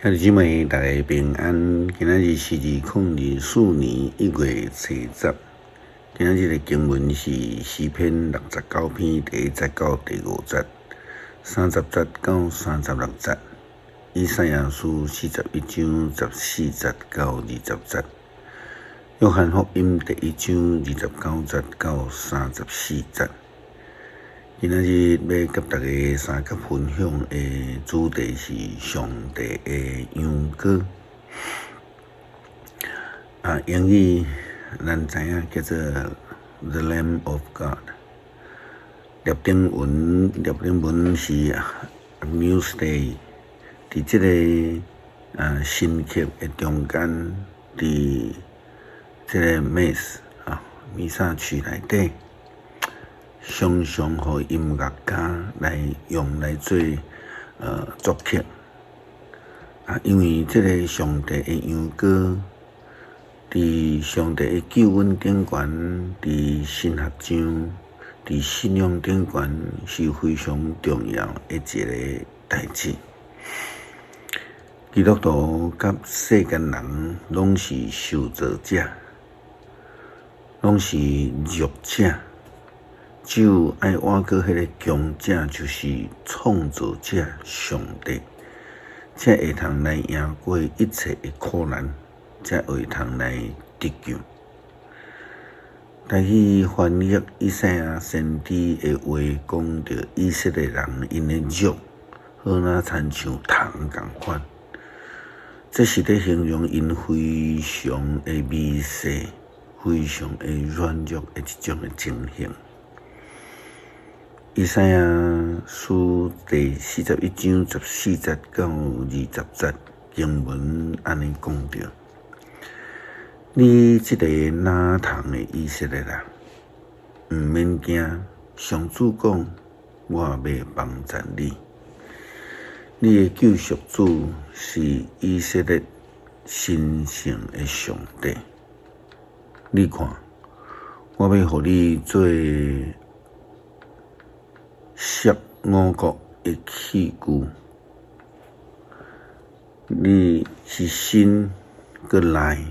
兄弟姊妹，大家平安。今仔日是2024年1月初10。今仔日的经文是诗篇69篇第1节到第5节，30节到36节；以赛亚书41章14节到20节；约翰福音第1章29节到34节。今仔日要甲大家三角分享的主题是上帝的羊羔。英语咱知影叫做 The Lamb of God。列顶文是 Newsday， 伫这个新课的中间，伫这个 弥撒区内底。常常互音乐家用来做作曲因为这个上帝的羊羔，伫上帝的救恩顶悬，伫神学上，伫信仰顶悬是非常重要的一个代志。基督徒甲世间人拢是受造者，拢是弱者。只有爱活过迄个强者，就是创造者上帝，才会通来赢过一切的苦难，才会通来得救。台语翻译以赛亚先知的话，讲到以色列人因的肉好若亲像虫共款，这是咧形容因非常的微细、非常的软弱的一种的情形。以赛亚书第41章14节到20节经文安尼讲着：你这个哪通的以色列人，毋免惊。上主讲，我要帮助你。你的救赎主是以色列神圣的上帝。你看，我要互你做摄五国的器具，你是新搁来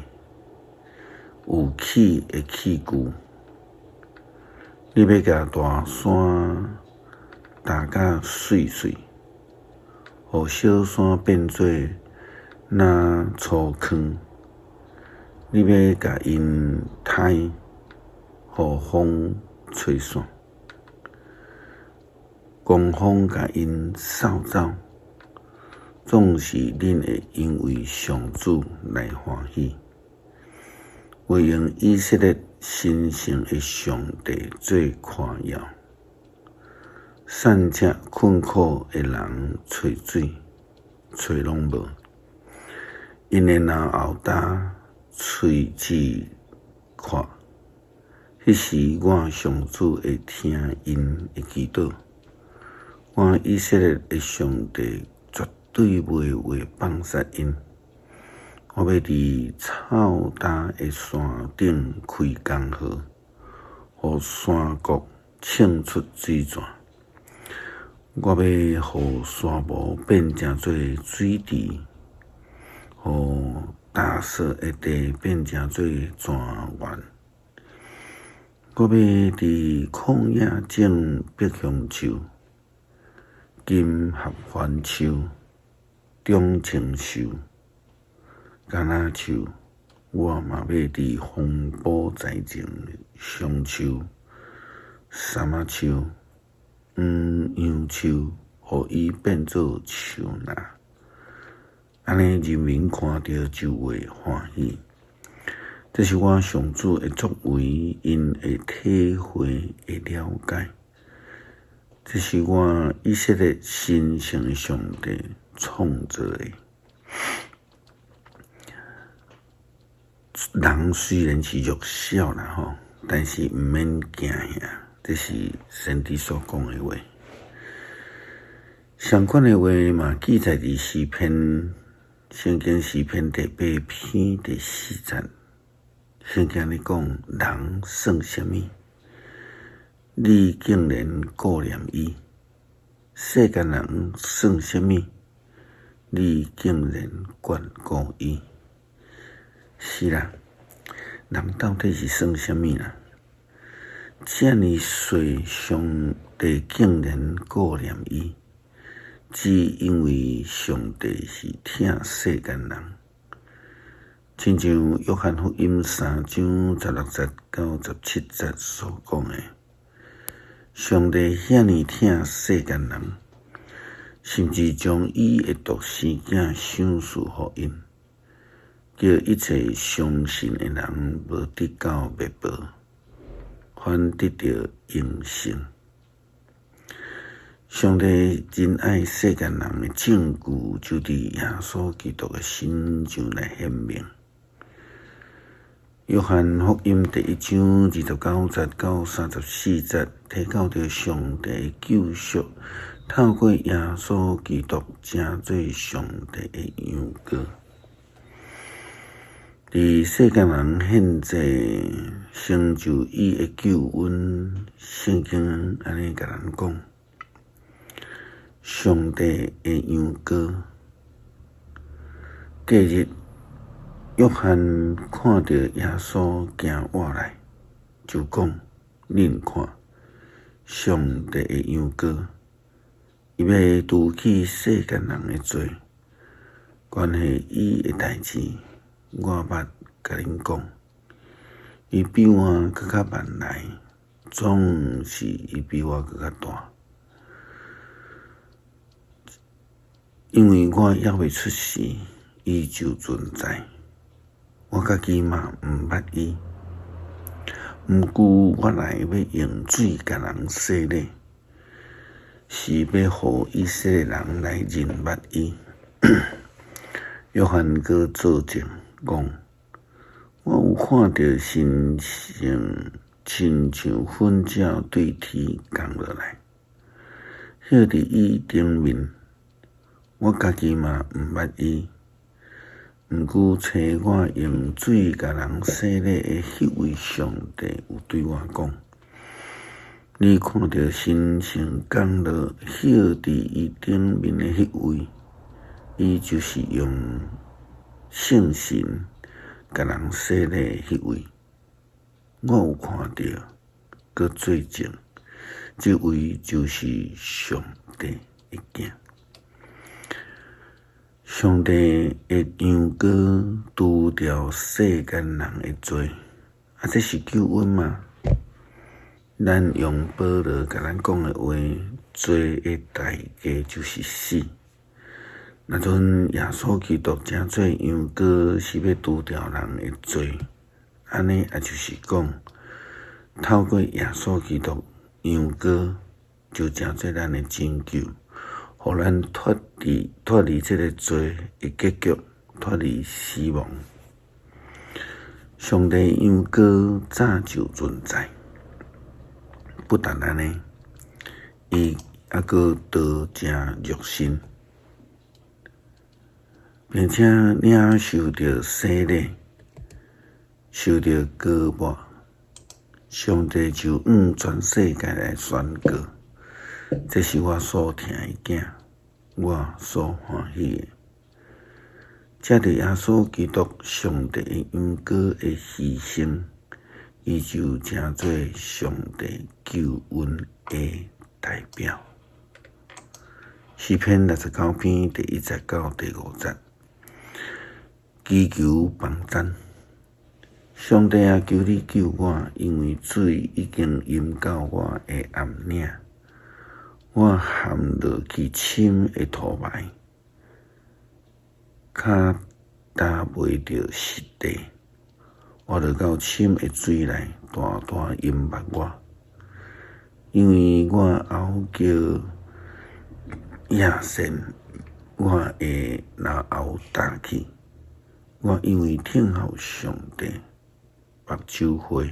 有气的器具。你要甲大山打甲碎碎，互小山变做那粗糠。你要甲因胎，互风吹散。狂风甲因扫走，总是恁会因为上主来欢喜。为用以色列神圣的上帝做夸耀，散这困苦的人找水，找拢无。因的脑后焦，喙齿渴。迄时我上主会听因的祈祷。我以色列的上帝绝对袂话放杀因。我要伫臭焦的山顶开江河，互山谷沁出水泉。我要互沙漠变成做水池，互大沙的地变成做泉源。我要伫旷野种碧香树。金合欢树、中青树、橄榄树，我嘛要伫风暴栽种松树、杉仔树、杨树，互伊变做树林。安尼人民看到就会欢喜。这是我上主的作为，因会体会会了解。这是我以色列神圣的上帝创造的。人虽然是弱小啦但是毋免惊吓，这是先知所讲的话。相关的话嘛，记载伫诗篇，圣经诗篇第8篇第4节。圣经里讲，人算什么？你竟然顾念伊，世间人算什么？你竟然眷顾伊。是啦，人到底是算什么啦？这么衰，上帝竟然顾念伊，只因为上帝是疼世间人。亲像约翰福音3章16节到17节所讲的，上帝遐尼疼世间人，甚至将伊的独生子赏赐予因，叫一切相信的人无得到灭亡，反得到永生。上帝真爱世间人的证据，就伫耶稣基督的身上来显明。约翰福音第1章29节到34节，提到着上帝的救赎，透过耶稣基督成做上帝的羊羔，伫世间人现在成就伊的救恩。圣经安尼甲人讲，上帝的羊羔。隔日，约翰看到耶稣行过来，就讲：“恁看，上帝的羊羔，伊要除去世间人的罪。关系伊的代志，我捌甲恁讲，伊比我更较慢来，总是伊比我更较大。因为我还未出世，伊就存在。我家己嘛毋捌伊，毋过我来要用水甲人洗礼，是要互以色列人来认捌伊。”约翰阁作证讲：“我有看到神性亲像粉鸟对天降落来，歇伫伊顶面。我家己嘛毋捌伊。毋过找我用水甲人洗礼的迄位上帝有对我讲：你看到神性降落歇伫伊顶面的迄位，伊就是用圣神甲人洗礼的迄位。我有看到，佮做证，这位就是上帝的囝。上帝的羊羔除掉世间人的罪，这是救恩嘛？咱用保罗甲咱讲的话，罪的代价就是死。那阵耶稣基督成做羊羔，是要除掉人的罪。安尼也就是讲，透过耶稣基督羊羔，就成做咱的拯救。互咱脱离这个罪的结局，脱离死亡。上帝羊羔早就存在，不但安尼，伊还阁道成肉身，并且领受着洗礼，受着膏抹。上帝就全世界来宣告。这是我所疼的囝，我所欢喜的。这着耶稣基督上帝的羊羔的牺牲，伊就成做上帝救恩的代表。诗篇69篇第1节到第5节，祈求帮赞。上帝啊，求你救我，因为水已经淹到我的暗领。我陷落去深的土埋，脚踏袂着实地。我落到深的水内，大大淹没我。因为我后叫亚神，我会拿后打去。我因为听候上帝，目睭花。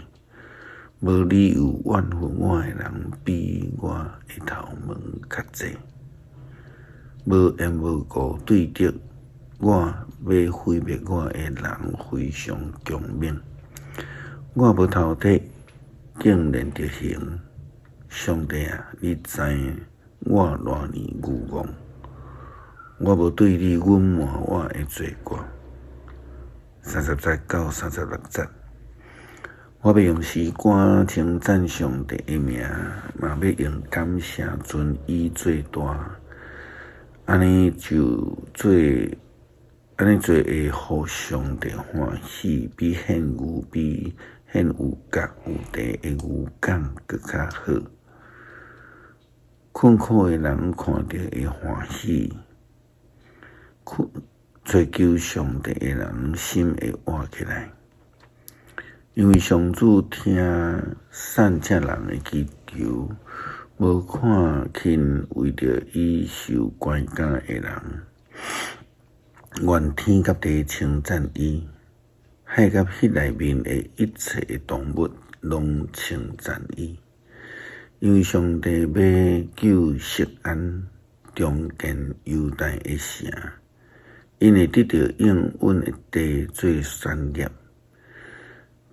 无理由怨恨我的人比我的头毛较济，无缘无故对着我要毁灭我的人非常强猛。我无头体，竟然着行。上帝啊，你知影我偌尼愚妄，我无对你隐瞒我的罪过。33-36节，我要用诗歌称赞上帝的名，嘛要用感谢尊伊最大。安尼做会互上帝欢喜，比献有角有地的牛犅更较好。困苦的人看到会欢喜，追求上帝的人心会活起来。因为上主听善这人的祈求，无看轻为着伊受关感的人。愿天甲地称赞伊，海甲迄内面的一切动物拢称赞伊。因为上帝要救锡安，重建犹大的城，因会得到应允的地做产业。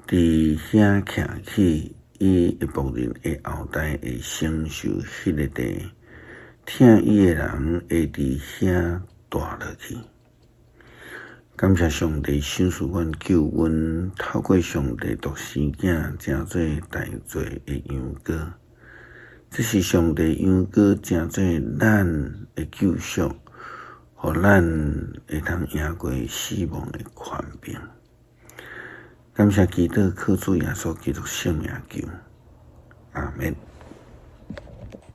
伫遐徛起，伊的仆人的后代会承受迄个地，听伊的人会伫遐住落去。感谢上帝赏赐阮救阮，透过上帝独生囝成做大罪的羊羔。这是上帝羊羔成做咱的救赎，互咱会通赢过死亡的权柄。感谢基督靠主耶稣基督圣名求，阿们。